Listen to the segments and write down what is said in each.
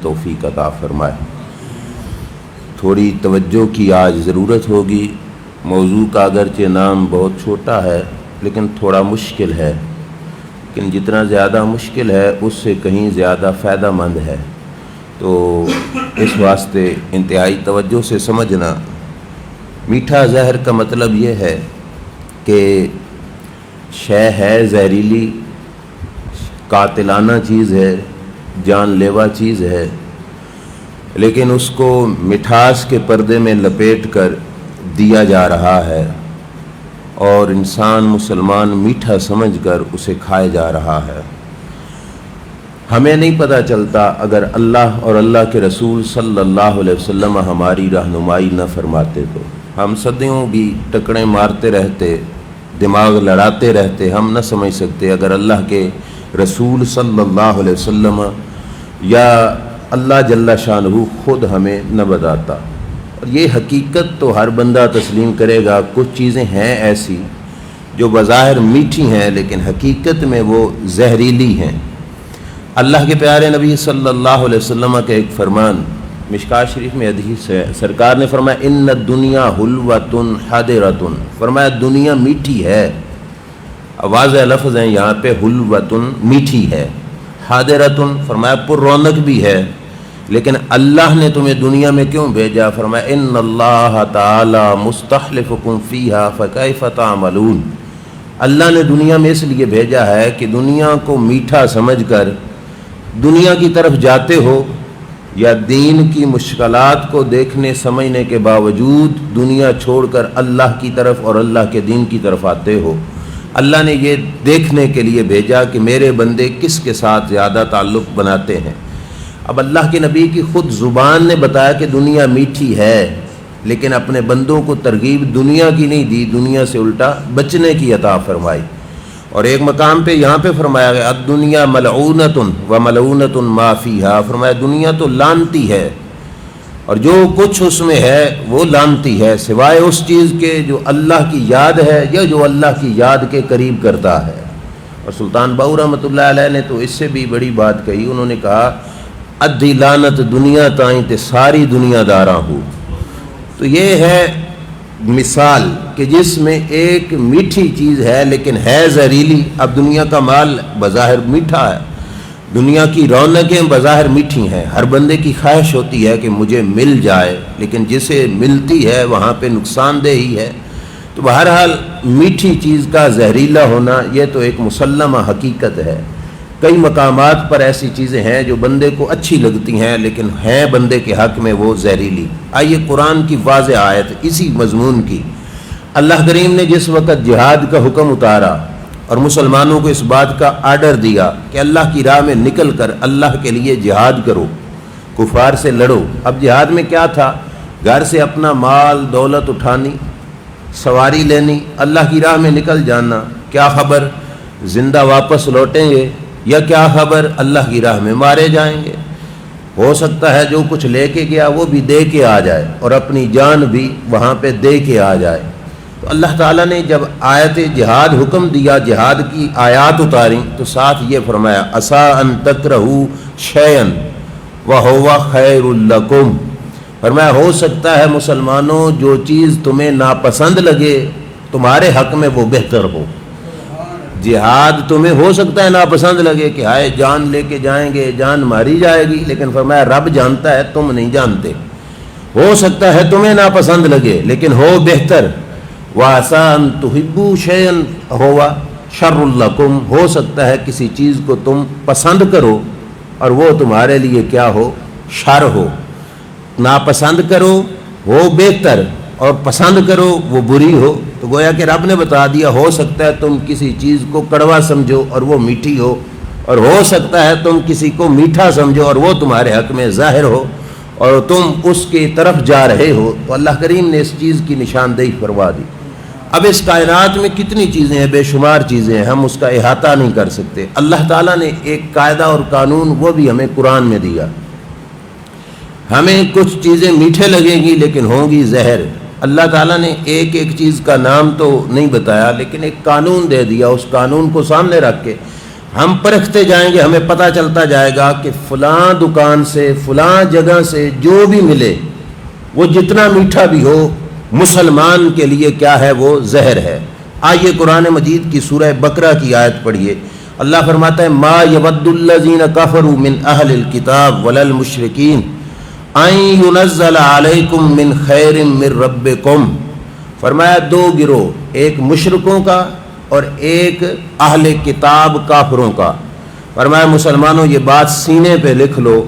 توفیق عطا فرمائے۔ تھوڑی توجہ کی آج ضرورت ہوگی۔ موضوع کا اگرچہ نام بہت چھوٹا ہے لیکن تھوڑا مشکل ہے، لیکن جتنا زیادہ مشکل ہے اس سے کہیں زیادہ فائدہ مند ہے، تو اس واسطے انتہائی توجہ سے سمجھنا۔ میٹھا زہر کا مطلب یہ ہے کہ شے ہے زہریلی، قاتلانہ چیز ہے، جان لیوا چیز ہے، لیکن اس کو مٹھاس کے پردے میں لپیٹ کر دیا جا رہا ہے اور انسان مسلمان میٹھا سمجھ کر اسے کھائے جا رہا ہے۔ ہمیں نہیں پتہ چلتا اگر اللہ اور اللہ کے رسول صلی اللہ علیہ وسلم ہماری رہنمائی نہ فرماتے تو ہم صدیوں بھی ٹکریں مارتے رہتے، دماغ لڑاتے رہتے، ہم نہ سمجھ سکتے اگر اللہ کے رسول صلی اللہ علیہ وسلم یا اللہ جل شانہ خود ہمیں نہ بتاتا۔ اور یہ حقیقت تو ہر بندہ تسلیم کرے گا، کچھ چیزیں ہیں ایسی جو بظاہر میٹھی ہیں لیکن حقیقت میں وہ زہریلی ہیں۔ اللہ کے پیارے نبی صلی اللہ علیہ وسلم کا ایک فرمان مشکوٰۃ شریف میں حدیث ہے، سرکار نے فرمایا ان الدنیا حلوۃ حاضرۃ، فرمایا دنیا میٹھی ہے، واضح لفظ ہیں یہاں پہ، حلوۃ میٹھی ہے، حاضرۃ فرمایا پر رونق بھی ہے، لیکن اللہ نے تمہیں دنیا میں کیوں بھیجا؟ فرمایا ان اللہ تعالی مستخلفکم فیہا فکیف تعملون، اللہ نے دنیا میں اس لیے بھیجا ہے کہ دنیا کو میٹھا سمجھ کر دنیا کی طرف جاتے ہو، یا دین کی مشکلات کو دیکھنے سمجھنے کے باوجود دنیا چھوڑ کر اللہ کی طرف اور اللہ کے دین کی طرف آتے ہو۔ اللہ نے یہ دیکھنے کے لیے بھیجا کہ میرے بندے کس کے ساتھ زیادہ تعلق بناتے ہیں۔ اب اللہ کے نبی کی خود زبان نے بتایا کہ دنیا میٹھی ہے، لیکن اپنے بندوں کو ترغیب دنیا کی نہیں دی، دنیا سے الٹا بچنے کی عطا فرمائی۔ اور ایک مقام پہ یہاں پہ فرمایا گیا الدنیا ملعونۃ وملعونۃ ما فیہا، فرمایا دنیا تو لعنتی ہے اور جو کچھ اس میں ہے وہ لعنتی ہے، سوائے اس چیز کے جو اللہ کی یاد ہے یا جو اللہ کی یاد کے قریب کرتا ہے۔ اور سلطان باؤ رحمۃ اللہ علیہ نے تو اس سے بھی بڑی بات کہی، انہوں نے کہا ادھی لعنت دنیا تائیں تے ساری دنیا داراں ہو۔ تو یہ ہے مثال کہ جس میں ایک میٹھی چیز ہے لیکن ہے زہریلی۔ اب دنیا کا مال بظاہر میٹھا ہے، دنیا کی رونقیں بظاہر میٹھی ہیں، ہر بندے کی خواہش ہوتی ہے کہ مجھے مل جائے، لیکن جسے ملتی ہے وہاں پہ نقصان دہ ہی ہے۔ تو بہرحال میٹھی چیز کا زہریلا ہونا یہ تو ایک مسلمہ حقیقت ہے۔ کئی مقامات پر ایسی چیزیں ہیں جو بندے کو اچھی لگتی ہیں لیکن ہیں بندے کے حق میں وہ زہریلی۔ آئیے قرآن کی واضح آیت اسی مضمون کی، اللہ کریم نے جس وقت جہاد کا حکم اتارا اور مسلمانوں کو اس بات کا آرڈر دیا کہ اللہ کی راہ میں نکل کر اللہ کے لیے جہاد کرو، کفار سے لڑو۔ اب جہاد میں کیا تھا؟ گھر سے اپنا مال دولت اٹھانی، سواری لینی، اللہ کی راہ میں نکل جانا، کیا خبر زندہ واپس لوٹیں گے یا کیا خبر اللہ کی راہ میں مارے جائیں گے۔ ہو سکتا ہے جو کچھ لے کے گیا وہ بھی دے کے آ جائے اور اپنی جان بھی وہاں پہ دے کے آ جائے۔ تو اللہ تعالیٰ نے جب آیت جہاد حکم دیا، جہاد کی آیات اتاری، تو ساتھ یہ فرمایا عسیٰ ان تکرہوا شیئا وہو خیر لکم، فرمایا ہو سکتا ہے مسلمانوں جو چیز تمہیں ناپسند لگے تمہارے حق میں وہ بہتر ہو۔ جہاد تمہیں ہو سکتا ہے ناپسند لگے کہ ہائے جان لے کے جائیں گے، جان ماری جائے گی، لیکن فرمایا رب جانتا ہے تم نہیں جانتے۔ ہو سکتا ہے تمہیں ناپسند لگے لیکن ہو بہتر۔ وَعَسَىٰ أَن تُحِبُّوا شَيْئًا هُوَ شَرٌّ لَكُمْ، ہو سکتا ہے کسی چیز کو تم پسند کرو اور وہ تمہارے لیے کیا ہو؟ شر ہو۔ ناپسند کرو وہ بہتر اور پسند کرو وہ بری ہو۔ تو گویا کہ رب نے بتا دیا ہو سکتا ہے تم کسی چیز کو کڑوا سمجھو اور وہ میٹھی ہو، اور ہو سکتا ہے تم کسی کو میٹھا سمجھو اور وہ تمہارے حق میں ظاہر ہو اور تم اس کی طرف جا رہے ہو۔ تو اللہ کریم نے اس چیز کی نشاندہی فرما دی۔ اب اس کائنات میں کتنی چیزیں ہیں، بے شمار چیزیں ہیں، ہم اس کا احاطہ نہیں کر سکتے۔ اللہ تعالیٰ نے ایک قاعدہ اور قانون وہ بھی ہمیں قرآن میں دیا۔ ہمیں کچھ چیزیں میٹھے لگیں گی لیکن ہوں گی زہر۔ اللہ تعالیٰ نے ایک ایک چیز کا نام تو نہیں بتایا لیکن ایک قانون دے دیا، اس قانون کو سامنے رکھ کے ہم پرکھتے جائیں گے, ہمیں پتہ چلتا جائے گا کہ فلاں دکان سے, فلاں جگہ سے جو بھی ملے وہ جتنا میٹھا بھی ہو, مسلمان کے لیے کیا ہے, وہ زہر ہے. آئیے قرآن مجید کی سورہ بقرہ کی آیت پڑھیے. اللہ فرماتا ہے ما یود الذین کفروا من اہل الکتاب ولا المشرکین ان ینزل علیکم من خیر من ربکم. فرمایا دو گروہ, ایک مشرکوں کا اور ایک اہل کتاب کافروں کا. فرمایا مسلمانوں یہ بات سینے پہ لکھ لو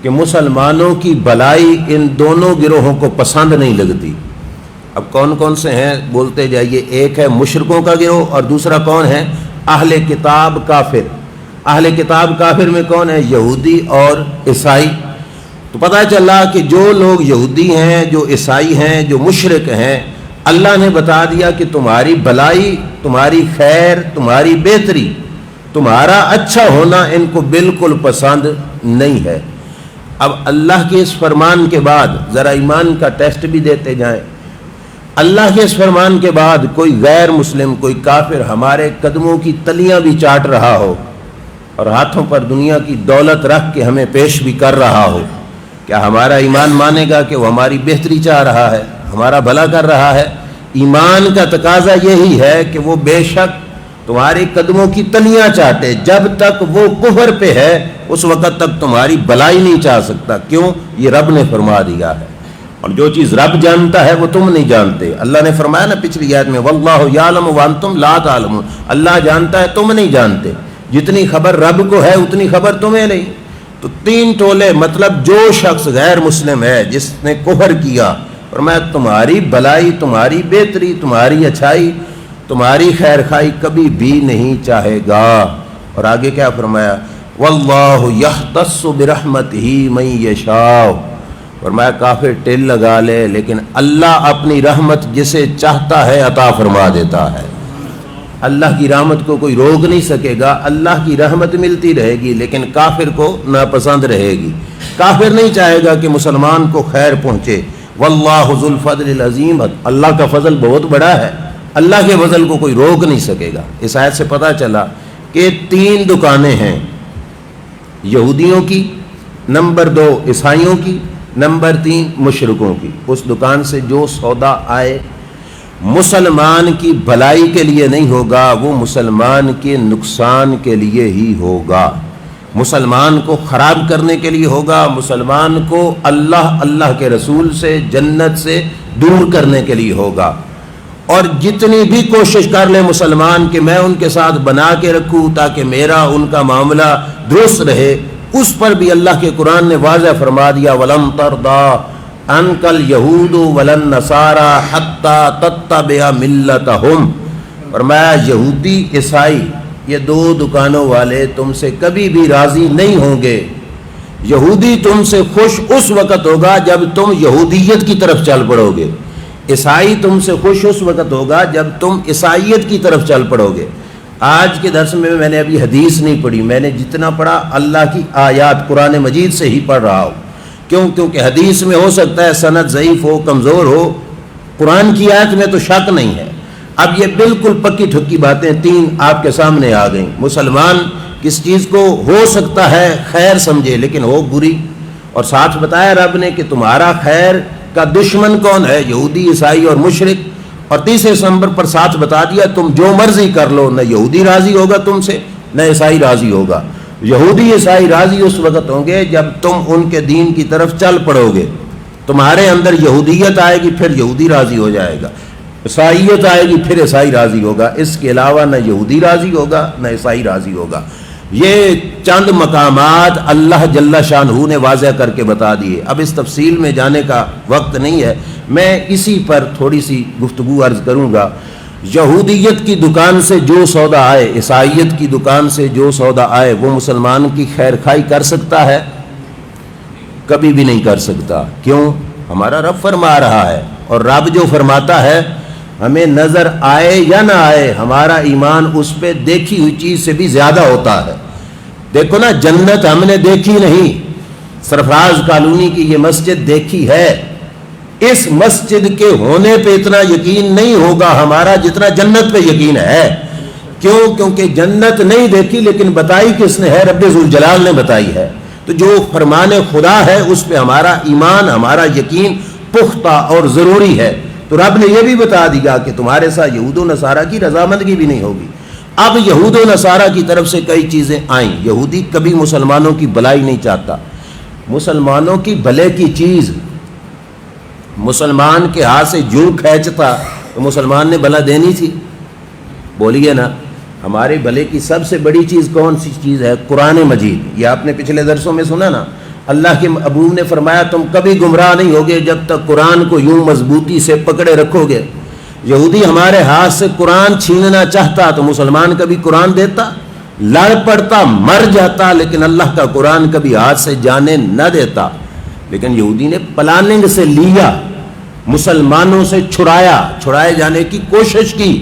کہ مسلمانوں کی بھلائی ان دونوں گروہوں کو پسند نہیں لگتی. اب کون کون سے ہیں بولتے جائیے. ایک ہے مشرکوں کا گروہ اور دوسرا کون ہے, اہل کتاب کافر. اہل کتاب کافر میں کون ہے, یہودی اور عیسائی. تو پتہ چلا کہ جو لوگ یہودی ہیں, جو عیسائی ہیں, جو مشرک ہیں, اللہ نے بتا دیا کہ تمہاری بھلائی, تمہاری خیر, تمہاری بہتری, تمہارا اچھا ہونا ان کو بالکل پسند نہیں ہے. اب اللہ کے اس فرمان کے بعد ذرا ایمان کا ٹیسٹ بھی دیتے جائیں. اللہ کے اس فرمان کے بعد کوئی غیر مسلم, کوئی کافر ہمارے قدموں کی تلیاں بھی چاٹ رہا ہو اور ہاتھوں پر دنیا کی دولت رکھ کے ہمیں پیش بھی کر رہا ہو, کیا ہمارا ایمان مانے گا کہ وہ ہماری بہتری چاہ رہا ہے, ہمارا بھلا کر رہا ہے؟ ایمان کا تقاضا یہی ہے کہ وہ بے شک تمہارے قدموں کی تلیاں چاٹے. جب تک وہ کفر پہ ہے اس وقت تک تمہاری بھلائی نہیں چاہ سکتا. کیوں؟ یہ رب نے فرما دیا ہے, اور جو چیز رب جانتا ہے وہ تم نہیں جانتے. اللہ نے فرمایا نا پچھلی آیت میں واللہ یعلم وانتم لا تعلمون, اللہ جانتا ہے تم نہیں جانتے. جتنی خبر رب کو ہے اتنی خبر تمہیں نہیں. تو تین ٹولے, مطلب جو شخص غیر مسلم ہے جس نے کفر کیا, فرمایا تمہاری بھلائی, تمہاری بہتری, تمہاری اچھائی, تمہاری خیر خائی کبھی بھی نہیں چاہے گا. اور آگے کیا فرمایا, واللہ یختص برحمتہ من یشاء. فرمایا کافر ٹل لگا لے لیکن اللہ اپنی رحمت جسے چاہتا ہے عطا فرما دیتا ہے. اللہ کی رحمت کو کوئی روک نہیں سکے گا. اللہ کی رحمت ملتی رہے گی لیکن کافر کو ناپسند رہے گی. کافر نہیں چاہے گا کہ مسلمان کو خیر پہنچے. واللہ ذو الفضل العظیم, اللہ کا فضل بہت بڑا ہے, اللہ کے فضل کو کوئی روک نہیں سکے گا. اس آیت سے پتہ چلا کہ تین دکانیں ہیں, یہودیوں کی, نمبر 2 عیسائیوں کی, نمبر 3 مشرکوں کی. اس دکان سے جو سودا آئے مسلمان کی بھلائی کے لیے نہیں ہوگا, وہ مسلمان کے نقصان کے لیے ہی ہوگا, مسلمان کو خراب کرنے کے لیے ہوگا, مسلمان کو اللہ کے رسول سے, جنت سے دور کرنے کے لیے ہوگا. اور جتنی بھی کوشش کر لے مسلمان کہ میں ان کے ساتھ بنا کے رکھوں تاکہ میرا ان کا معاملہ درست رہے, اس پر بھی اللہ کے قرآن نے واضح فرما دیا وَلَن تَرْضَىٰ عَنْكَ الْيَهُودُ وَلَا النَّصَارَىٰ حَتَّىٰ تَتَّبِعَ مِلَّتَهُمْ. فرمایا یہودی عیسائی یہ دو دکانوں والے تم سے کبھی بھی راضی نہیں ہوں گے. یہودی تم سے خوش اس وقت ہوگا جب تم یہودیت کی طرف چل پڑو گے, عیسائی تم سے خوش اس وقت ہوگا جب تم عیسائیت کی طرف چل پڑو گے. آج کے درس میں نے ابھی حدیث نہیں پڑھی, میں نے جتنا پڑھا اللہ کی آیات قرآن مجید سے ہی پڑھ رہا ہوں. کیونکہ حدیث میں ہو سکتا ہے سند ضعیف ہو, کمزور ہو, قرآن کی آیت میں تو شک نہیں ہے. اب یہ بالکل پکی ٹھکی باتیں تین آپ کے سامنے آ گئیں. مسلمان کس چیز کو ہو سکتا ہے خیر سمجھے لیکن ہو بری, اور ساتھ بتایا رب نے کہ تمہارا خیر کا دشمن کون ہے, یہودی, عیسائی اور مشرک. اور تیسرے نمبر پر ساتھ بتا دیا تم جو مرضی کر لو, نہ یہودی راضی ہوگا تم سے, نہ عیسائی راضی ہوگا. یہودی عیسائی راضی اس وقت ہوں گے جب تم ان کے دین کی طرف چل پڑو گے. تمہارے اندر یہودیت آئے گی پھر یہودی راضی ہو جائے گا, عیسائیت آئے گی پھر عیسائی راضی ہوگا. اس کے علاوہ نہ یہودی راضی ہوگا نہ عیسائی راضی ہوگا. یہ چند مقامات اللہ جل شانہ نے واضح کر کے بتا دیے. اب اس تفصیل میں جانے کا وقت نہیں ہے, میں اسی پر تھوڑی سی گفتگو عرض کروں گا. یہودیت کی دکان سے جو سودا آئے, عیسائیت کی دکان سے جو سودا آئے, وہ مسلمان کی خیر خائی کر سکتا ہے؟ کبھی بھی نہیں کر سکتا. کیوں؟ ہمارا رب فرما رہا ہے, اور رب جو فرماتا ہے ہمیں نظر آئے یا نہ آئے, ہمارا ایمان اس پہ دیکھی ہوئی چیز سے بھی زیادہ ہوتا ہے. دیکھو نا, جنت ہم نے دیکھی نہیں, سرفراز کالونی کی یہ مسجد دیکھی ہے, اس مسجد کے ہونے پہ اتنا یقین نہیں ہوگا ہمارا جتنا جنت پہ یقین ہے. کیوں؟ کیونکہ جنت نہیں دیکھی لیکن بتائی کس نے ہے؟ رب ذوالجلال نے بتائی ہے. تو جو فرمان خدا ہے اس پہ ہمارا ایمان، ہمارا یقین پختہ اور ضروری ہے. تو رب نے یہ بھی بتا دیا کہ تمہارے ساتھ یہود و نصارہ کی رضامندگی بھی نہیں ہوگی. اب یہود و نصارہ کی طرف سے کئی چیزیں آئیں. یہودی کبھی مسلمانوں کی بھلائی نہیں چاہتا. مسلمانوں کی بھلے کی چیز مسلمان کے ہاتھ سے جو کھینچتا تو مسلمان نے بھلا دینی تھی. بولیے نا. ہمارے بھلے کی سب سے بڑی چیز کون سی چیز ہے؟ قرآن مجید. یہ آپ نے پچھلے درسوں میں سنا نا. اللہ کے محبوب نے فرمایا تم کبھی گمراہ نہیں ہوگے جب تک قرآن کو یوں مضبوطی سے پکڑے رکھو گے. یہودی ہمارے ہاتھ سے قرآن چھیننا چاہتا تو مسلمان کبھی قرآن دیتا؟ لڑ پڑتا، مر جاتا، لیکن اللہ کا قرآن کبھی ہاتھ سے جانے نہ دیتا. لیکن یہودی نے پلاننگ سے لیا، مسلمانوں سے چھڑائے جانے کی کوشش کی.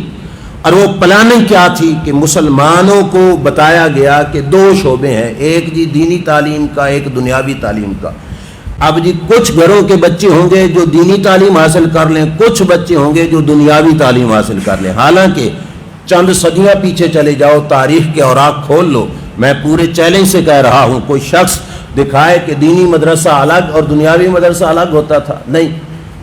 اور وہ پلاننگ کیا تھی کہ مسلمانوں کو بتایا گیا کہ دو شعبے ہیں، ایک جی دینی تعلیم کا، ایک دنیاوی تعلیم کا. اب جی کچھ گھروں کے بچے ہوں گے جو دینی تعلیم حاصل کر لیں، کچھ بچے ہوں گے جو دنیاوی تعلیم حاصل کر لیں. حالانکہ چند صدیاں پیچھے چلے جاؤ، تاریخ کے اوراق کھول لو، میں پورے چیلنج سے کہہ رہا ہوں، کوئی شخص دکھائے کہ دینی مدرسہ الگ اور دنیاوی مدرسہ الگ ہوتا تھا. نہیں.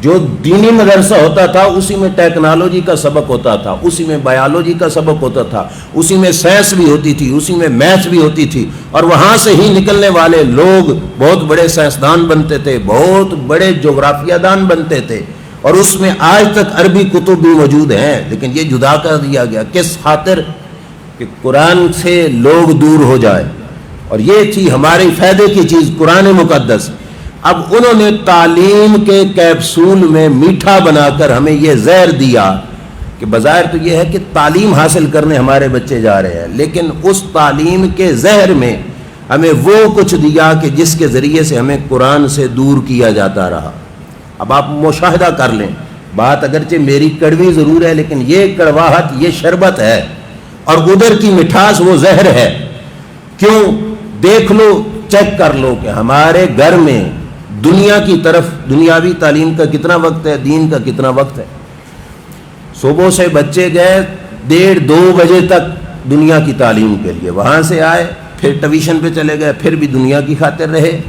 جو دینی مدرسہ ہوتا تھا اسی میں ٹیکنالوجی کا سبق ہوتا تھا، اسی میں بایولوجی کا سبق ہوتا تھا، اسی میں سائنس بھی ہوتی تھی، اسی میں میتھ بھی ہوتی تھی. اور وہاں سے ہی نکلنے والے لوگ بہت بڑے سائنسدان بنتے تھے، بہت بڑے جغرافیہ دان بنتے تھے. اور اس میں آج تک عربی کتب بھی موجود ہیں. لیکن یہ جدا کر دیا گیا کس خاطر؟ کہ قرآن سے لوگ دور ہو جائے. اور یہ تھی ہمارے فائدے کی چیز قرآن مقدس. اب انہوں نے تعلیم کے کیپسول میں میٹھا بنا کر ہمیں یہ زہر دیا کہ بظاہر تو یہ ہے کہ تعلیم حاصل کرنے ہمارے بچے جا رہے ہیں، لیکن اس تعلیم کے زہر میں ہمیں وہ کچھ دیا کہ جس کے ذریعے سے ہمیں قرآن سے دور کیا جاتا رہا. اب آپ مشاہدہ کر لیں، بات اگرچہ میری کڑوی ضرور ہے لیکن یہ کڑواہٹ یہ شربت ہے اور ادھر کی مٹھاس وہ زہر ہے. کیوں؟ دیکھ لو، چیک کر لو کہ ہمارے گھر میں دنیا کی طرف دنیاوی تعلیم کا کتنا وقت ہے، دین کا کتنا وقت ہے. صبح سے بچے گئے 1:30-2 بجے تک دنیا کی تعلیم کے لیے، وہاں سے آئے پھر ٹیوشن پہ چلے گئے، پھر بھی دنیا کی خاطر رہے،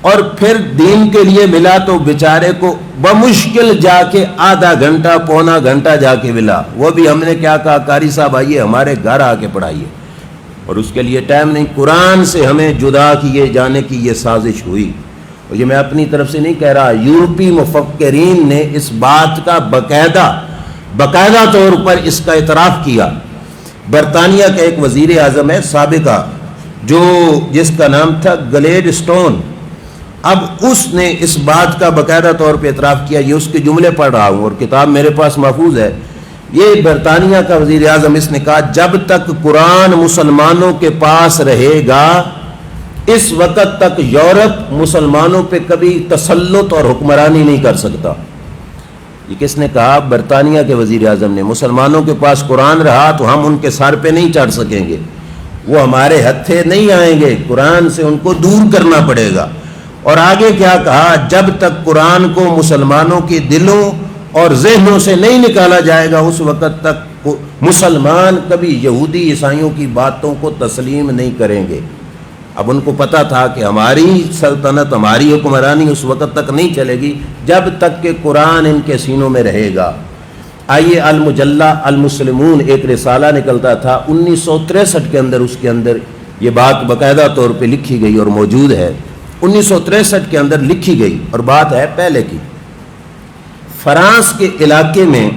اور پھر دین کے لیے ملا تو بیچارے کو بمشکل جا کے آدھا گھنٹہ پونا گھنٹہ جا کے ملا. وہ بھی ہم نے کیا کہا، قاری صاحب آئیے ہمارے گھر آ کے پڑھائیے، اور اس کے لیے ٹائم نہیں. قرآن سے ہمیں جدا کیے جانے کی یہ سازش ہوئی. اور یہ میں اپنی طرف سے نہیں کہہ رہا، یورپی مفکرین نے اس بات کا باقاعدہ طور پر اس کا اعتراف کیا. برطانیہ کا ایک وزیر اعظم ہے سابقہ جس کا نام تھا گلیڈ سٹون. اب اس نے اس بات کا باقاعدہ طور پہ اعتراف کیا. یہ اس کے جملے پڑھ رہا ہوں اور کتاب میرے پاس محفوظ ہے. یہ برطانیہ کا وزیر اعظم، اس نے کہا جب تک قرآن مسلمانوں کے پاس رہے گا اس وقت تک یورپ مسلمانوں پہ کبھی تسلط اور حکمرانی نہیں کر سکتا. یہ کس نے کہا؟ برطانیہ کے وزیر اعظم نے. مسلمانوں کے پاس قرآن رہا تو ہم ان کے سر پہ نہیں چڑھ سکیں گے، وہ ہمارے ہتھے نہیں آئیں گے، قرآن سے ان کو دور کرنا پڑے گا. اور آگے کیا کہا؟ جب تک قرآن کو مسلمانوں کے دلوں اور ذہنوں سے نہیں نکالا جائے گا اس وقت تک مسلمان کبھی یہودی عیسائیوں کی باتوں کو تسلیم نہیں کریں گے. اب ان کو پتا تھا کہ ہماری سلطنت، ہماری حکمرانی اس وقت تک نہیں چلے گی جب تک کہ قرآن ان کے سینوں میں رہے گا. آئیے المجلہ المسلمون ایک رسالہ نکلتا تھا 1963 کے اندر، اس کے اندر یہ بات باقاعدہ طور پہ لکھی گئی اور موجود ہے. 1963 کے اندر لکھی گئی اور بات ہے پہلے کی. فرانس کے علاقے میں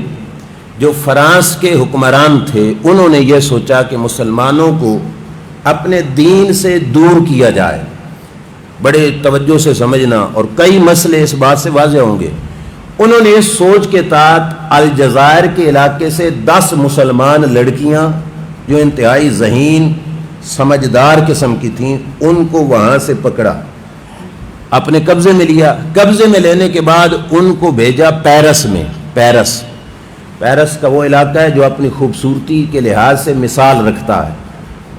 جو فرانس کے حکمران تھے انہوں نے یہ سوچا کہ مسلمانوں کو اپنے دین سے دور کیا جائے. بڑے توجہ سے سمجھنا اور کئی مسئلے اس بات سے واضح ہوں گے. انہوں نے اس سوچ کے تحت الجزائر کے علاقے سے 10 مسلمان لڑکیاں جو انتہائی ذہین سمجھدار قسم کی تھیں ان کو وہاں سے پکڑا، اپنے قبضے میں لیا. قبضے میں لینے کے بعد ان کو بھیجا پیرس میں. پیرس کا وہ علاقہ ہے جو اپنی خوبصورتی کے لحاظ سے مثال رکھتا ہے.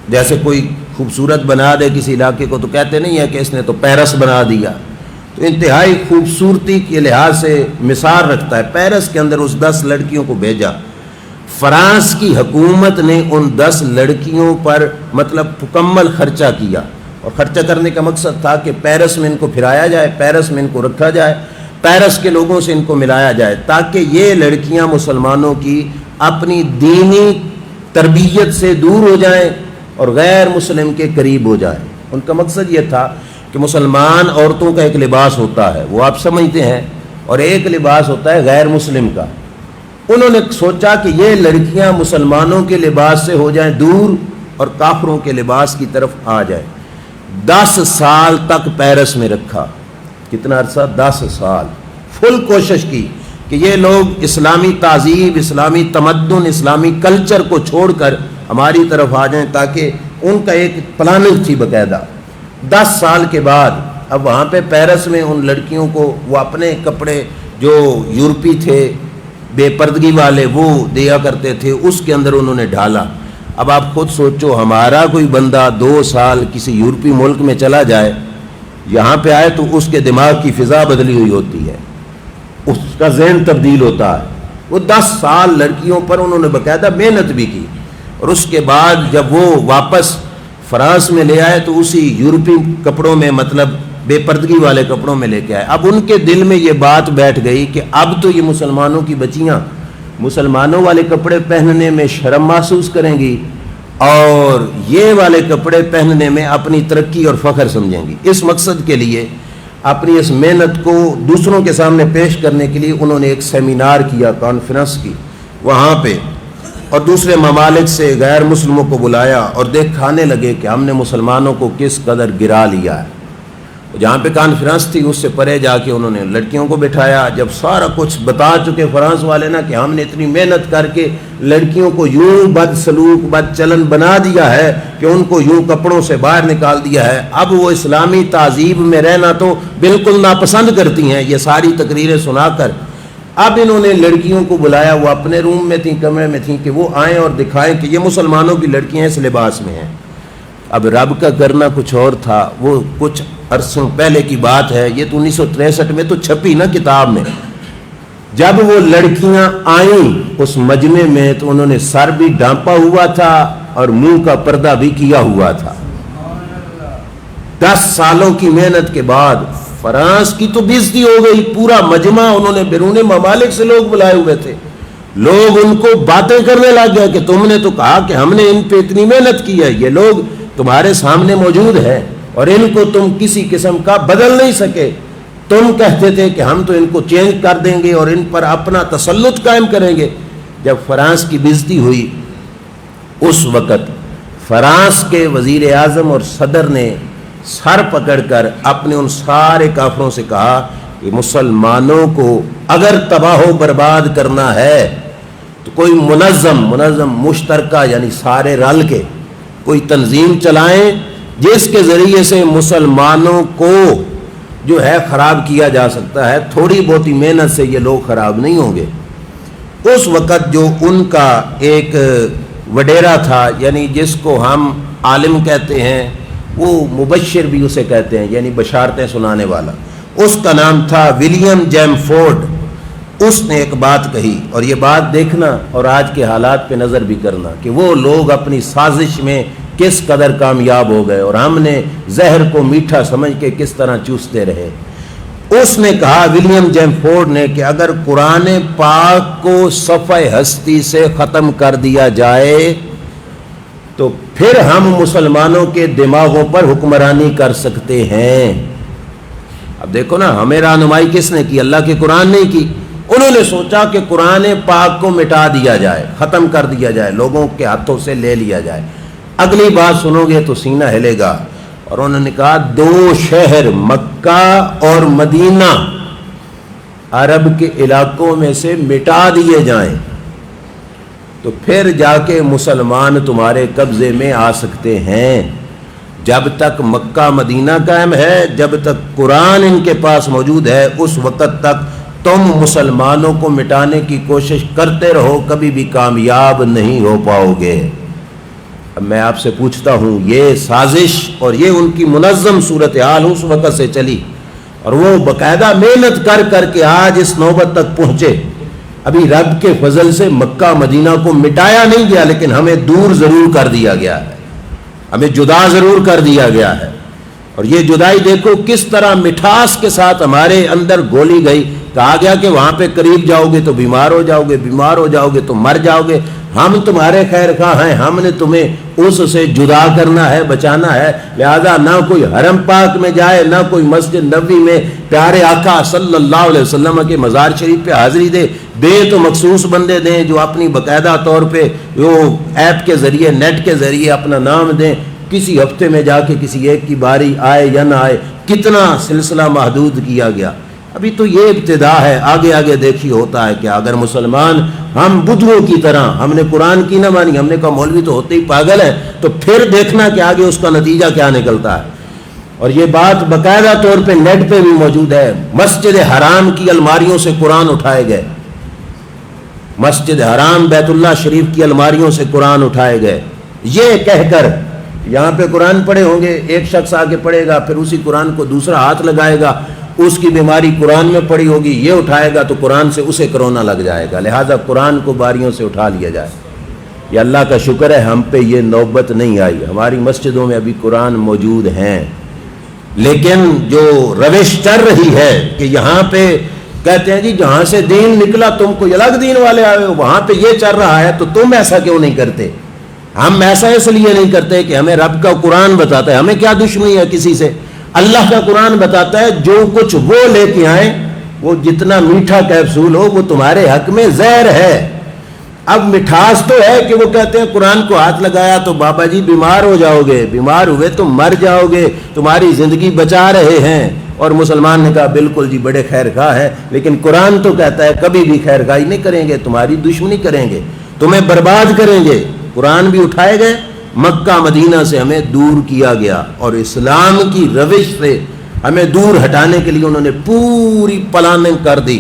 جیسے کوئی خوبصورت بنا دے کسی علاقے کو تو کہتے نہیں ہے کہ اس نے تو پیرس بنا دیا. تو انتہائی خوبصورتی کے لحاظ سے مثال رکھتا ہے. پیرس کے اندر اس 10 لڑکیوں کو بھیجا. فرانس کی حکومت نے ان 10 لڑکیوں پر مطلب مکمل خرچہ کیا، اور خرچہ کرنے کا مقصد تھا کہ پیرس میں ان کو پھرایا جائے، پیرس میں ان کو رکھا جائے، پیرس کے لوگوں سے ان کو ملایا جائے، تاکہ یہ لڑکیاں مسلمانوں کی اپنی دینی تربیت سے دور ہو جائیں اور غیر مسلم کے قریب ہو جائیں۔ ان کا مقصد یہ تھا کہ مسلمان عورتوں کا ایک لباس ہوتا ہے، وہ آپ سمجھتے ہیں، اور ایک لباس ہوتا ہے غیر مسلم کا۔ انہوں نے سوچا کہ یہ لڑکیاں مسلمانوں کے لباس سے ہو جائیں دور اور کافروں کے لباس کی طرف آ جائیں۔ 10 سال تک پیرس میں رکھا۔ کتنا عرصہ؟ 10 سال۔ فل کوشش کی کہ یہ لوگ اسلامی تہذیب، اسلامی تمدن، اسلامی کلچر کو چھوڑ کر ہماری طرف آ جائیں، تاکہ ان کا ایک پلاننگ تھی باقاعدہ۔ 10 سال کے بعد اب وہاں پہ پیرس میں ان لڑکیوں کو وہ اپنے کپڑے جو یورپی تھے بے پردگی والے وہ دیا کرتے تھے، اس کے اندر انہوں نے ڈھالا۔ اب آپ خود سوچو، ہمارا کوئی بندہ 2 سال کسی یورپی ملک میں چلا جائے، یہاں پہ آئے تو اس کے دماغ کی فضا بدلی ہوئی ہوتی ہے، اس کا ذہن تبدیل ہوتا ہے۔ وہ 10 سال لڑکیوں پر انہوں نے باقاعدہ محنت بھی کی، اور اس کے بعد جب وہ واپس فرانس میں لے آئے تو اسی یورپی کپڑوں میں، مطلب بے پردگی والے کپڑوں میں لے کے آئے۔ اب ان کے دل میں یہ بات بیٹھ گئی کہ اب تو یہ مسلمانوں کی بچیاں مسلمانوں والے کپڑے پہننے میں شرم محسوس کریں گی، اور یہ والے کپڑے پہننے میں اپنی ترقی اور فخر سمجھیں گی۔ اس مقصد کے لیے اپنی اس محنت کو دوسروں کے سامنے پیش کرنے کے لیے انہوں نے ایک سیمینار کیا، کانفرنس کی وہاں پہ، اور دوسرے ممالک سے غیر مسلموں کو بلایا، اور دکھانے لگے کہ ہم نے مسلمانوں کو کس قدر گرا لیا ہے۔ جہاں پہ کانفرنس تھی اس سے پرے جا کے انہوں نے لڑکیوں کو بٹھایا۔ جب سارا کچھ بتا چکے فرانس والے نا کہ ہم نے اتنی محنت کر کے لڑکیوں کو یوں بد سلوک بد چلن بنا دیا ہے کہ ان کو یوں کپڑوں سے باہر نکال دیا ہے، اب وہ اسلامی تہذیب میں رہنا تو بالکل ناپسند کرتی ہیں، یہ ساری تقریریں سنا کر اب انہوں نے لڑکیوں کو بلایا، وہ اپنے روم میں تھیں، کمرے میں تھیں، کہ وہ آئیں اور دکھائیں کہ یہ مسلمانوں کی لڑکیاں اس لباس میں ہیں۔ اب رب کا کرنا کچھ اور تھا، وہ کچھ عرصوں پہلے کی بات ہے، یہ تو 1963 میں تو چھپی نا کتاب میں۔ جب وہ لڑکیاں آئیں اس مجمع میں تو انہوں نے سر بھی ڈھانپا ہوا تھا اور منہ کا پردہ بھی کیا ہوا تھا۔ 10 سالوں کی محنت کے بعد فرانس کی تو بےزتی ہو گئی، پورا مجمع، انہوں نے بیرون ممالک سے لوگ بلائے ہوئے تھے، لوگ ان کو باتیں کرنے لگ گئے کہ تم نے تو کہا کہ ہم نے ان پہ اتنی محنت کی ہے، یہ لوگ تمہارے سامنے موجود ہے اور ان کو تم کسی قسم کا بدل نہیں سکے، تم کہتے تھے کہ ہم تو ان کو چینج کر دیں گے اور ان پر اپنا تسلط قائم کریں گے۔ جب فرانس کی بےزتی ہوئی اس وقت فرانس کے وزیر اعظم اور صدر نے سر پکڑ کر اپنے ان سارے کافروں سے کہا کہ مسلمانوں کو اگر تباہ و برباد کرنا ہے تو کوئی منظم مشترکہ یعنی سارے رل کے کوئی تنظیم چلائیں جس کے ذریعے سے مسلمانوں کو جو ہے خراب کیا جا سکتا ہے، تھوڑی بہت محنت سے یہ لوگ خراب نہیں ہوں گے۔ اس وقت جو ان کا ایک وڈیرا تھا، یعنی جس کو ہم عالم کہتے ہیں، وہ مبشر بھی اسے کہتے ہیں، یعنی بشارتیں سنانے والا، اس کا نام تھا ولیم جیم فورڈ۔ اس نے ایک بات کہی، اور یہ بات دیکھنا اور آج کے حالات پہ نظر بھی کرنا کہ وہ لوگ اپنی سازش میں کس قدر کامیاب ہو گئے اور ہم نے زہر کو میٹھا سمجھ کے کس طرح چوستے رہے۔ اس نے کہا، ولیم جیم فورڈ نے، کہ اگر قرآن پاک کو صفحہ ہستی سے ختم کر دیا جائے تو پھر ہم مسلمانوں کے دماغوں پر حکمرانی کر سکتے ہیں۔ اب دیکھو نا، ہمیں رہنمائی کس نے کی؟ اللہ کے قرآن نے کی۔ انہوں نے سوچا کہ قرآن پاک کو مٹا دیا جائے، ختم کر دیا جائے، لوگوں کے ہاتھوں سے لے لیا جائے۔ اگلی بات سنو گے تو سینہ ہلے گا، اور انہوں نے کہا 2 شہر مکہ اور مدینہ عرب کے علاقوں میں سے مٹا دیے جائیں تو پھر جا کے مسلمان تمہارے قبضے میں آ سکتے ہیں۔ جب تک مکہ مدینہ قائم ہے، جب تک قرآن ان کے پاس موجود ہے، اس وقت تک تم مسلمانوں کو مٹانے کی کوشش کرتے رہو، کبھی بھی کامیاب نہیں ہو پاؤ گے۔ اب میں آپ سے پوچھتا ہوں، یہ سازش اور یہ ان کی منظم صورتحال اس وقت سے چلی، اور وہ باقاعدہ محنت کر کر کے آج اس نوبت تک پہنچے ابھی رب کے فضل سے مکہ مدینہ کو مٹایا نہیں گیا، لیکن ہمیں دور ضرور کر دیا گیا ہے، ہمیں جدا ضرور کر دیا گیا ہے۔ اور یہ جدائی دیکھو کس طرح مٹھاس کے ساتھ ہمارے اندر گھولی گئی۔ کہا گیا کہ وہاں پہ قریب جاؤ گے تو بیمار ہو جاؤ گے، بیمار ہو جاؤ گے تو مر جاؤ گے، ہم تمہارے خیر خواہ ہیں، ہم نے تمہیں اس سے جدا کرنا ہے، بچانا ہے، لہذا نہ کوئی حرم پاک میں جائے، نہ کوئی مسجد نبوی میں پیارے آقا صلی اللہ علیہ وسلم کے مزار شریف پہ حاضری دے۔ دے تو مخصوص بندے دیں جو اپنی باقاعدہ طور پہ وہ ایپ کے ذریعے، نیٹ کے ذریعے اپنا نام دیں، کسی ہفتے میں جا کے کسی ایک کی باری آئے یا نہ آئے، کتنا سلسلہ محدود کیا گیا۔ ابھی تو یہ ابتدا ہے، آگے آگے دیکھیے ہوتا ہے کہ اگر مسلمان ہم بدھوں کی طرح، ہم نے قرآن کی نہ مانی، ہم نے کہا مولوی تو ہوتے ہی پاگل ہے، تو پھر دیکھنا کہ آگے اس کا نتیجہ کیا نکلتا ہے۔ اور یہ بات باقاعدہ طور پہ نیٹ پہ بھی موجود ہے، مسجد حرام کی الماریوں سے قرآن اٹھائے گئے، مسجد حرام بیت اللہ شریف کی الماریوں سے قرآن اٹھائے گئے، یہ کہہ کر یہاں پہ قرآن پڑھے ہوں گے، ایک شخص آگے پڑھے گا، پھر اسی قرآن کو دوسرا ہاتھ لگائے گا، اس کی بیماری قرآن میں پڑی ہوگی، یہ اٹھائے گا تو قرآن سے اسے کرونا لگ جائے گا، لہٰذا قرآن کو باریوں سے اٹھا لیا جائے۔ یہ اللہ کا شکر ہے ہم پہ یہ نوبت نہیں آئی، ہماری مسجدوں میں ابھی قرآن موجود ہیں، لیکن جو روش چل رہی ہے کہ یہاں پہ کہتے ہیں جی جہاں سے دین نکلا تم کو الگ دین والے آئے ہو، وہاں پہ یہ چل رہا ہے تو تم ایسا کیوں نہیں کرتے؟ ہم ایسا اس لیے نہیں کرتے کہ ہمیں رب کا قرآن بتاتا ہے، ہمیں کیا دشمنی ہے کسی سے؟ اللہ کا قرآن بتاتا ہے جو کچھ وہ لے کے آئیں، وہ جتنا میٹھا کیپسول ہو وہ تمہارے حق میں زہر ہے۔ اب مٹھاس تو ہے کہ وہ کہتے ہیں قرآن کو ہاتھ لگایا تو بابا جی بیمار ہو جاؤ گے، بیمار ہوئے تو مر جاؤ گے، تمہاری زندگی بچا رہے ہیں۔ اور مسلمان نے کہا بالکل جی بڑے خیر خواہ ہے، لیکن قرآن تو کہتا ہے کبھی بھی خیر خواہی نہیں کریں گے، تمہاری دشمنی کریں گے، تمہیں برباد کریں گے۔ قرآن بھی اٹھائے گئے، مکہ مدینہ سے ہمیں دور کیا گیا، اور اسلام کی روش سے ہمیں دور ہٹانے کے لیے انہوں نے پوری پلاننگ کر دی۔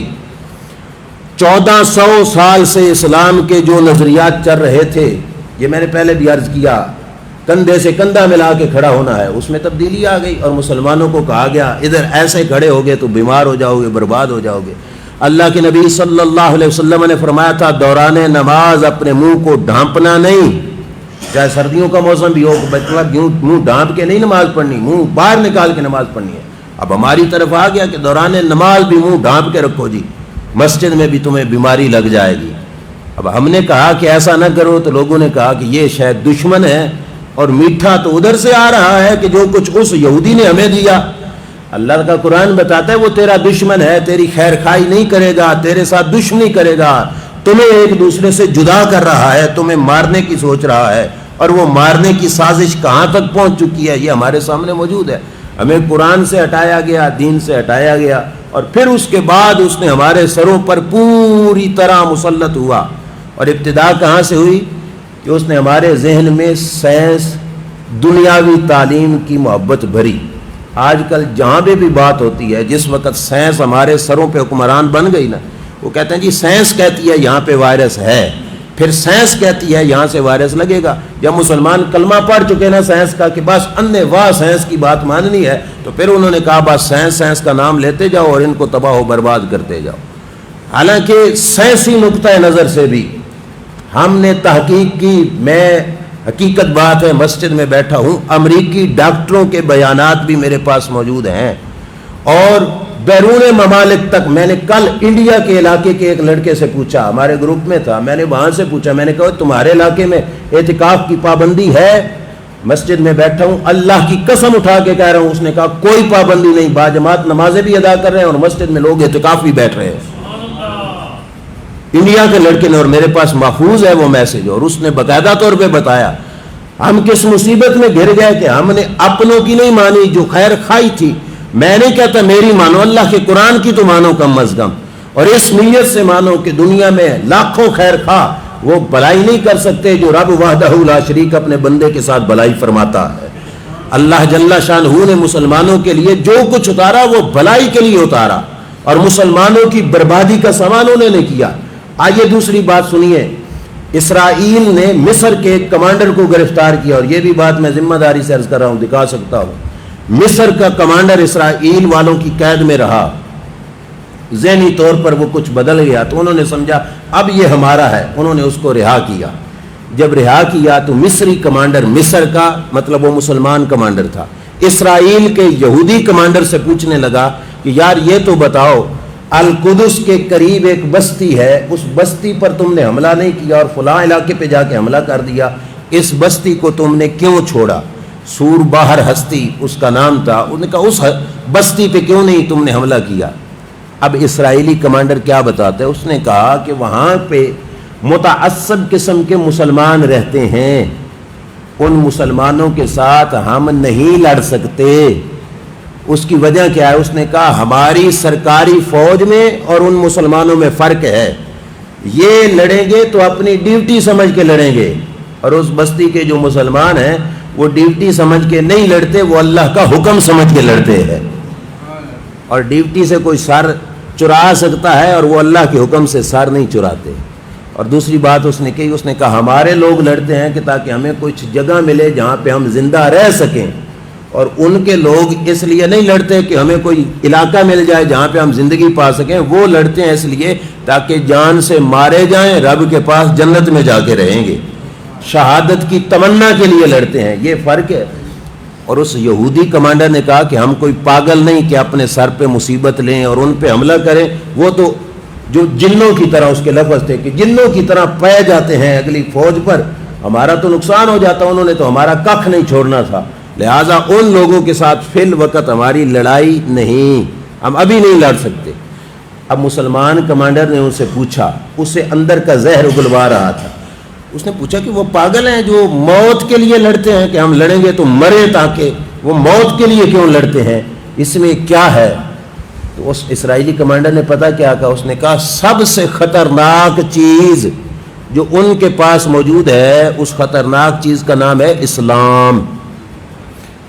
1400 سال سے اسلام کے جو نظریات چل رہے تھے، یہ میں نے پہلے بھی عرض کیا، کندھے سے کندھا ملا کے کھڑا ہونا ہے، اس میں تبدیلی آ گئی، اور مسلمانوں کو کہا گیا ادھر ایسے کھڑے ہوگے تو بیمار ہو جاؤ گے، برباد ہو جاؤ گے۔ اللہ کے نبی صلی اللہ علیہ وسلم نے فرمایا تھا دوران نماز اپنے منہ کو ڈھانپنا نہیں، چاہے سردیوں کا موسم بھی ہو، منہ ڈھانپ کے نہیں نماز پڑھنی، منہ باہر نکال کے نماز پڑھنی ہے۔ اب ہماری طرف آ گیا کہ دوران نماز بھی منہ ڈھانپ کے رکھو جی، مسجد میں بھی تمہیں بیماری لگ جائے گی۔ اب ہم نے کہا کہ ایسا نہ کرو، تو لوگوں نے کہا کہ یہ شاید دشمن ہے، اور میٹھا تو ادھر سے آ رہا ہے کہ جو کچھ اس یہودی نے ہمیں دیا۔ اللہ کا قرآن بتاتا ہے وہ تیرا دشمن ہے، تیری خیر خواہی نہیں کرے گا، تیرے ساتھ دشمنی کرے گا، تمہیں ایک دوسرے سے جدا کر رہا ہے، تمہیں مارنے کی سوچ رہا ہے، اور وہ مارنے کی سازش کہاں تک پہنچ چکی ہے یہ ہمارے سامنے موجود ہے۔ ہمیں قرآن سے ہٹایا گیا، دین سے ہٹایا گیا، اور پھر اس کے بعد اس نے ہمارے سروں پر پوری طرح مسلط ہوا۔ اور ابتدا کہاں سے ہوئی؟ کہ اس نے ہمارے ذہن میں سائنس، دنیاوی تعلیم کی محبت بھری۔ آج کل جہاں بھی بات ہوتی ہے، جس وقت سائنس ہمارے سروں پہ حکمران بن گئی نا، وہ کہتے ہیں جی سائنس کہتی ہے یہاں پہ وائرس ہے، پھر سائنس کہتی ہے یہاں سے وائرس لگے گا۔ جب مسلمان کلمہ پڑھ چکے نا سائنس کا کہ بس انے واہ سائنس کی بات ماننی ہے، تو پھر انہوں نے کہا بس سائنس کا نام لیتے جاؤ اور ان کو تباہ و برباد کرتے جاؤ۔ حالانکہ سائنسی نقطۂ نظر سے بھی ہم نے تحقیق کی، میں حقیقت بات ہے مسجد میں بیٹھا ہوں، امریکی ڈاکٹروں کے بیانات بھی میرے پاس موجود ہیں، اور بیرون ممالک تک۔ میں نے کل انڈیا کے علاقے کے ایک لڑکے سے پوچھا، ہمارے گروپ میں تھا، میں نے وہاں سے پوچھا، میں نے کہا تمہارے علاقے میں اعتکاف کی پابندی ہے؟ مسجد میں بیٹھا ہوں، اللہ کی قسم اٹھا کے کہہ رہا ہوں، اس نے کہا کوئی پابندی نہیں، باجماعت نمازیں بھی ادا کر رہے ہیں اور مسجد میں لوگ اعتکاف بھی بیٹھ رہے ہیں۔ انڈیا کے لڑکے نے، اور میرے پاس محفوظ ہے وہ میسج، اور اس نے باقاعدہ طور پہ بتایا ہم کس مصیبت میں گر گئے کہ ہم نے اپنوں کی نہیں مانی جو خیر خواہی تھی۔ میں نہیں کہتا میری مانو، اللہ کے قرآن کی تو مانو کم از کم، اور اس نیت سے مانو کہ دنیا میں لاکھوں خیر خواہ وہ بھلائی نہیں کر سکتے جو رب وحدہ لا شریک اپنے بندے کے ساتھ بھلائی فرماتا ہے۔ اللہ جل شانہ نے مسلمانوں کے لیے جو کچھ اتارا وہ بھلائی کے لیے اتارا، اور مسلمانوں کی بربادی کا سامان انہوں نے کیا۔ آئیے دوسری بات سنیے، اسرائیل نے مصر کے ایک کمانڈر کو گرفتار کیا، اور یہ بھی بات میں ذمہ داری سے عرض کر رہا ہوں، دکھا سکتا ہوں۔ مصر کا کمانڈر اسرائیل والوں کی قید میں رہا، ذہنی طور پر وہ کچھ بدل گیا تو انہوں نے سمجھا اب یہ ہمارا ہے، انہوں نے اس کو رہا کیا۔ جب رہا کیا تو مصری کمانڈر، مصر کا مطلب وہ مسلمان کمانڈر تھا، اسرائیل کے یہودی کمانڈر سے پوچھنے لگا کہ یار یہ تو بتاؤ، القدس کے قریب ایک بستی ہے، اس بستی پر تم نے حملہ نہیں کیا اور فلاں علاقے پہ جا کے حملہ کر دیا، اس بستی کو تم نے کیوں چھوڑا؟ سور باہر ہستی اس کا نام تھا، انہوں نے کہا اس بستی پہ کیوں نہیں تم نے حملہ کیا؟ اب اسرائیلی کمانڈر کیا بتاتا ہے، اس نے کہا کہ وہاں پہ متعصب قسم کے مسلمان رہتے ہیں، ان مسلمانوں کے ساتھ ہم نہیں لڑ سکتے۔ اس کی وجہ کیا ہے؟ اس نے کہا ہماری سرکاری فوج میں اور ان مسلمانوں میں فرق ہے، یہ لڑیں گے تو اپنی ڈیوٹی سمجھ کے لڑیں گے، اور اس بستی کے جو مسلمان ہیں وہ ڈیوٹی سمجھ کے نہیں لڑتے، وہ اللہ کا حکم سمجھ کے لڑتے ہیں، اور ڈیوٹی سے کوئی سر چرا سکتا ہے اور وہ اللہ کے حکم سے سر نہیں چراتے۔ اور دوسری بات اس نے کہی، اس نے کہا ہمارے لوگ لڑتے ہیں کہ تاکہ ہمیں کچھ جگہ ملے جہاں پہ ہم زندہ رہ سکیں، اور ان کے لوگ اس لیے نہیں لڑتے کہ ہمیں کوئی علاقہ مل جائے جہاں پہ ہم زندگی پا سکیں، وہ لڑتے ہیں اس لیے تاکہ جان سے مارے جائیں، رب کے پاس جنت میں جا کے رہیں گے، شہادت کی تمنا کے لیے لڑتے ہیں، یہ فرق ہے۔ اور اس یہودی کمانڈر نے کہا کہ ہم کوئی پاگل نہیں کہ اپنے سر پہ مصیبت لیں اور ان پہ حملہ کریں، وہ تو جو جنوں کی طرح، اس کے لفظ تھے کہ جنوں کی طرح پے جاتے ہیں اگلی فوج پر، ہمارا تو نقصان ہو جاتا، انہوں نے تو ہمارا کخ نہیں چھوڑنا تھا، لہٰذا ان لوگوں کے ساتھ فی الوقت ہماری لڑائی نہیں، ہم ابھی نہیں لڑ سکتے۔ اب مسلمان کمانڈر نے ان سے پوچھا، اسے اندر کا زہر اگلوا رہا تھا، اس نے پوچھا کہ وہ پاگل ہیں جو موت کے لیے لڑتے ہیں کہ ہم لڑیں گے تو مرے، تاکہ وہ موت کے لیے کیوں لڑتے ہیں، اس میں کیا ہے؟ تو اس اسرائیلی کمانڈر نے پتہ کیا کہا، اس نے کہا سب سے خطرناک چیز جو ان کے پاس موجود ہے، اس خطرناک چیز کا نام ہے اسلام۔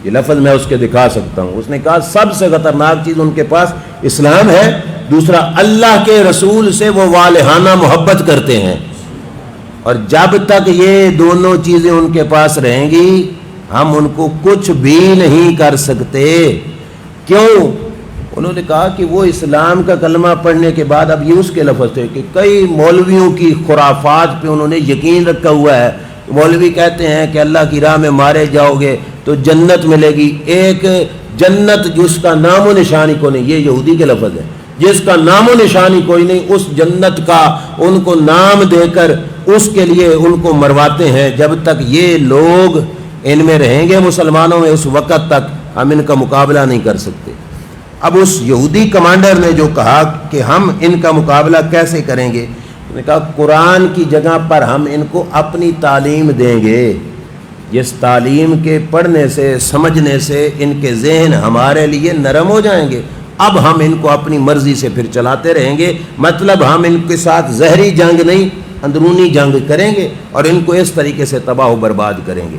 یہ لفظ میں اس کے دکھا سکتا ہوں، اس نے کہا سب سے خطرناک چیز ان کے پاس اسلام ہے، دوسرا اللہ کے رسول سے وہ والہانہ محبت کرتے ہیں، اور جب تک یہ دونوں چیزیں ان کے پاس رہیں گی ہم ان کو کچھ بھی نہیں کر سکتے۔ کیوں؟ انہوں نے کہا کہ وہ اسلام کا کلمہ پڑھنے کے بعد، اب یہ اس کے لفظ تھے کہ کئی مولویوں کی خرافات پہ انہوں نے یقین رکھا ہوا ہے، مولوی کہتے ہیں کہ اللہ کی راہ میں مارے جاؤ گے تو جنت ملے گی، ایک جنت جس کا نام و نشانی کو نہیں، یہ یہودی کے لفظ ہے، جس کا نام و نشانی کوئی نہیں، اس جنت کا ان کو نام دے کر اس کے لیے ان کو مرواتے ہیں۔ جب تک یہ لوگ ان میں رہیں گے مسلمانوں میں، اس وقت تک ہم ان کا مقابلہ نہیں کر سکتے۔ اب اس یہودی کمانڈر نے جو کہا کہ ہم ان کا مقابلہ کیسے کریں گے، انہوں نے کہا قرآن کی جگہ پر ہم ان کو اپنی تعلیم دیں گے، جس تعلیم کے پڑھنے سے سمجھنے سے ان کے ذہن ہمارے لیے نرم ہو جائیں گے، اب ہم ان کو اپنی مرضی سے پھر چلاتے رہیں گے، مطلب ہم ان کے ساتھ زہری جنگ نہیں اندرونی جنگ کریں گے اور ان کو اس طریقے سے تباہ و برباد کریں گے۔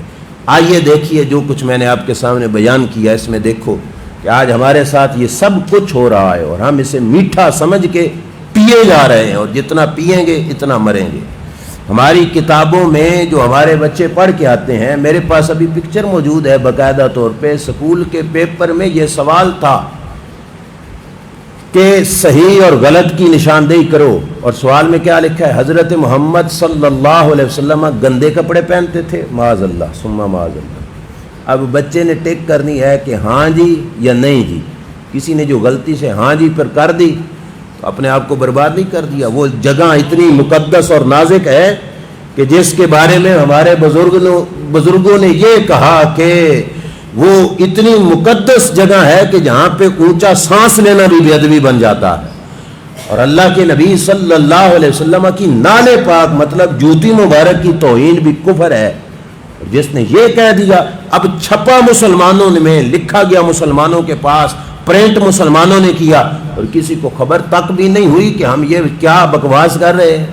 آئیے دیکھیے جو کچھ میں نے آپ کے سامنے بیان کیا، اس میں دیکھو کہ آج ہمارے ساتھ یہ سب کچھ ہو رہا ہے اور ہم اسے میٹھا سمجھ کے پیے جا رہے ہیں، اور جتنا پئیں گے اتنا مریں گے۔ ہماری کتابوں میں جو ہمارے بچے پڑھ کے آتے ہیں، میرے پاس ابھی پکچر موجود ہے باقاعدہ طور پہ، سکول کے پیپر میں یہ سوال تھا کہ صحیح اور غلط کی نشاندہی کرو، اور سوال میں کیا لکھا ہے؟ حضرت محمد صلی اللہ علیہ وسلم گندے کپڑے پہنتے تھے، معاذ اللہ ثم معاذ اللہ۔ اب بچے نے ٹک کرنی ہے کہ ہاں جی یا نہیں جی، کسی نے جو غلطی سے ہاں جی پر کر دی تو اپنے آپ کو برباد نہیں کر دیا۔ وہ جگہ اتنی مقدس اور نازک ہے کہ جس کے بارے میں ہمارے بزرگوں نے یہ کہا کہ وہ اتنی مقدس جگہ ہے کہ جہاں پہ اونچا سانس لینا بھی بے ادبی بن جاتا ہے، اور اللہ کے نبی صلی اللہ علیہ وسلم کی نعل پاک مطلب جوتی مبارک کی توہین بھی کفر ہے۔ جس نے یہ کہہ دیا، اب چھپا مسلمانوں میں، لکھا گیا مسلمانوں کے پاس، پرنٹ مسلمانوں نے کیا، اور کسی کو خبر تک بھی نہیں ہوئی کہ ہم یہ کیا بکواس کر رہے ہیں۔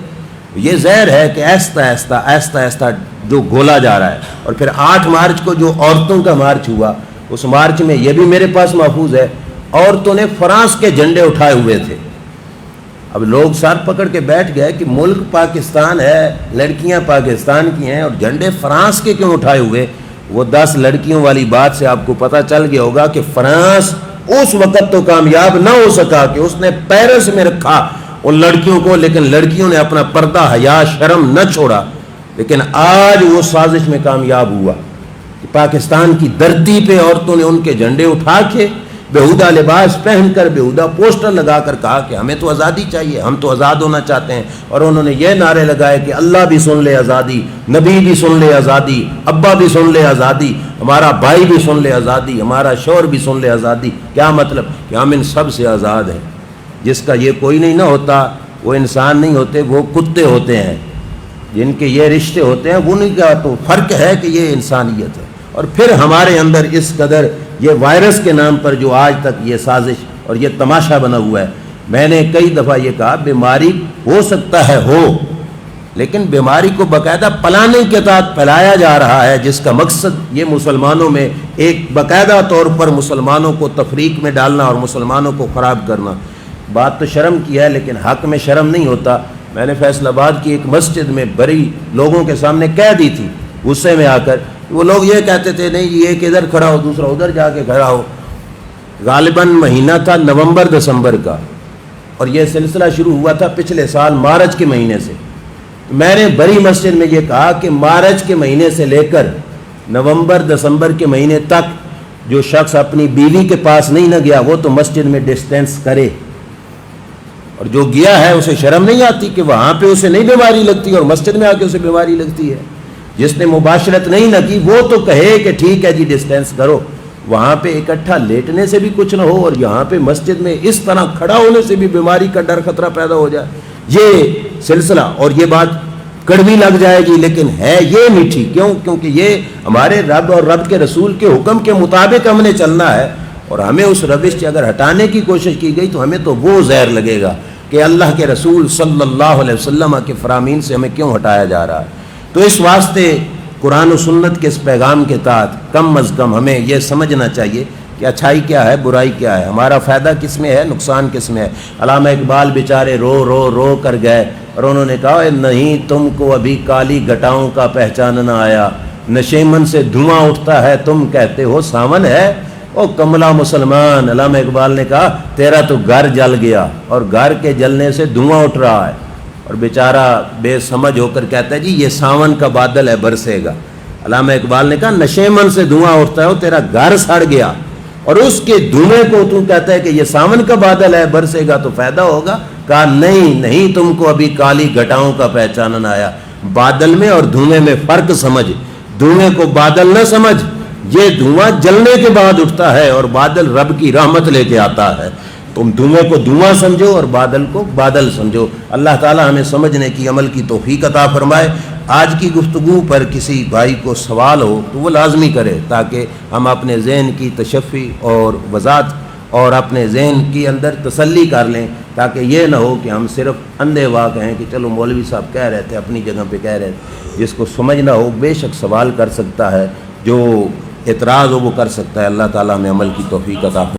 یہ زہر ہے کہ آہستہ آہستہ جو گھولا جا رہا ہے۔ اور پھر 8 مارچ کو جو عورتوں کا مارچ ہوا، اس مارچ میں یہ بھی میرے پاس محفوظ ہے، عورتوں نے فرانس کے جھنڈے اٹھائے ہوئے تھے۔ اب لوگ سر پکڑ کے بیٹھ گئے کہ ملک پاکستان ہے، لڑکیاں پاکستان کی ہیں، اور جھنڈے فرانس کے کیوں اٹھائے ہوئے؟ وہ 10 لڑکیوں والی بات سے آپ کو پتہ چل گیا ہوگا کہ فرانس اس وقت تو کامیاب نہ ہو سکا کہ اس نے پیرس میں رکھا ان لڑکیوں کو، لیکن لڑکیوں نے اپنا پردہ حیا شرم نہ چھوڑا، لیکن آج وہ سازش میں کامیاب ہوا کہ پاکستان کی دھرتی پہ عورتوں نے ان کے جھنڈے اٹھا کے بےہودہ لباس پہن کر بےہودہ پوسٹر لگا کر کہا کہ ہمیں تو آزادی چاہیے، ہم تو آزاد ہونا چاہتے ہیں، اور انہوں نے یہ نعرے لگائے کہ اللہ بھی سن لے آزادی، نبی بھی سن لے آزادی، ابا بھی سن لے آزادی، ہمارا بھائی بھی سن لے آزادی، ہمارا شوہر بھی سن لے آزادی۔ کیا مطلب؟ کہ ہم ان سب سے آزاد ہیں۔ جس کا یہ کوئی نہیں نہ ہوتا وہ انسان نہیں ہوتے، وہ کتے ہوتے ہیں، جن کے یہ رشتے ہوتے ہیں وہ نہیں کا تو فرق ہے کہ یہ انسانیت ہے۔ اور پھر ہمارے اندر اس قدر یہ وائرس کے نام پر جو آج تک یہ سازش اور یہ تماشا بنا ہوا ہے، میں نے کئی دفعہ یہ کہا بیماری ہو سکتا ہے ہو، لیکن بیماری کو باقاعدہ پلاننگ کے تحت پھیلایا جا رہا ہے، جس کا مقصد یہ مسلمانوں میں ایک باقاعدہ طور پر مسلمانوں کو تفریق میں ڈالنا اور مسلمانوں کو خراب کرنا۔ بات تو شرم کی ہے لیکن حق میں شرم نہیں ہوتا۔ میں نے فیصل آباد کی ایک مسجد میں بڑی لوگوں کے سامنے کہہ دی تھی غصے میں آ کر، وہ لوگ یہ کہتے تھے نہیں یہ ایک ادھر کھڑا ہو دوسرا ادھر جا کے کھڑا ہو۔ غالباً مہینہ تھا نومبر دسمبر کا، اور یہ سلسلہ شروع ہوا تھا پچھلے سال مارچ کے مہینے سے۔ میں نے بڑی مسجد میں یہ کہا کہ مارچ کے مہینے سے لے کر نومبر دسمبر کے مہینے تک جو شخص اپنی بیوی کے پاس نہیں نہ گیا وہ تو مسجد میں ڈسٹینس کرے، اور جو گیا ہے اسے شرم نہیں آتی کہ وہاں پہ اسے نہیں بیماری لگتی اور مسجد میں آ کے اسے بیماری لگتی ہے؟ جس نے مباشرت نہیں نہ کی وہ تو کہے کہ ٹھیک ہے جی ڈسٹینس کرو، وہاں پہ اکٹھا لیٹنے سے بھی کچھ نہ ہو اور یہاں پہ مسجد میں اس طرح کھڑا ہونے سے بھی بیماری کا ڈر خطرہ پیدا ہو جائے۔ یہ سلسلہ اور یہ بات کڑوی لگ جائے گی لیکن ہے یہ میٹھی، کیوں؟ کیونکہ یہ ہمارے رب اور رب کے رسول کے حکم کے مطابق ہم نے چلنا ہے، اور ہمیں اس روش سے اگر ہٹانے کی کوشش کی گئی تو ہمیں تو وہ زہر لگے گا کہ اللہ کے رسول صلی اللہ علیہ وسلم کے فرامین سے ہمیں کیوں ہٹایا جا رہا ہے۔ تو اس واسطے قرآن و سنت کے اس پیغام کے تحت کم از کم ہمیں یہ سمجھنا چاہیے کہ اچھائی کیا ہے، برائی کیا ہے، ہمارا فائدہ کس میں ہے، نقصان کس میں ہے۔ علامہ اقبال بیچارے رو رو رو کر گئے اور انہوں نے کہا نہیں تم کو ابھی کالی گھٹاؤں کا پہچاننا آیا، نشیمن سے دھواں اٹھتا ہے تم کہتے ہو ساون ہے۔ او کملا مسلمان، علامہ اقبال نے کہا تیرا تو گھر جل گیا اور گھر کے جلنے سے دھواں اٹھ رہا ہے، اور بیچارہ بے سمجھ ہو کر کہتا ہے جی یہ ساون کا بادل ہے برسے گا۔ علامہ اقبال نے کہا نشیمن سے دھواں اٹھتا ہے تیرا گھر سڑ گیا، اور اس کے دھویں کو تو کہتا ہے کہ یہ ساون کا بادل ہے برسے گا تو فائدہ ہوگا۔ کہا نہیں تم کو ابھی کالی گھٹاؤں کا پہچاننا آیا، بادل میں اور دھویں میں فرق سمجھ، دھویں کو بادل نہ سمجھ، یہ دھواں جلنے کے بعد اٹھتا ہے اور بادل رب کی رحمت لے کے آتا ہے۔ تم دھویں کو دھواں سمجھو اور بادل کو بادل سمجھو۔ اللہ تعالی ہمیں سمجھنے کی عمل کی توفیق عطا فرمائے۔ آج کی گفتگو پر کسی بھائی کو سوال ہو تو وہ لازمی کرے تاکہ ہم اپنے ذہن کی تشفی اور وضاحت اور اپنے ذہن کی اندر تسلی کر لیں، تاکہ یہ نہ ہو کہ ہم صرف اندھے وا کہیں کہ چلو مولوی صاحب کہہ رہے تھے اپنی جگہ پہ کہہ رہے تھے۔ جس کو سمجھنا ہو بے شک سوال کر سکتا ہے، جو اعتراض ہو وہ کر سکتا ہے۔ اللہ تعالیٰ ہمیں عمل کی توفیق عطا فرمائے۔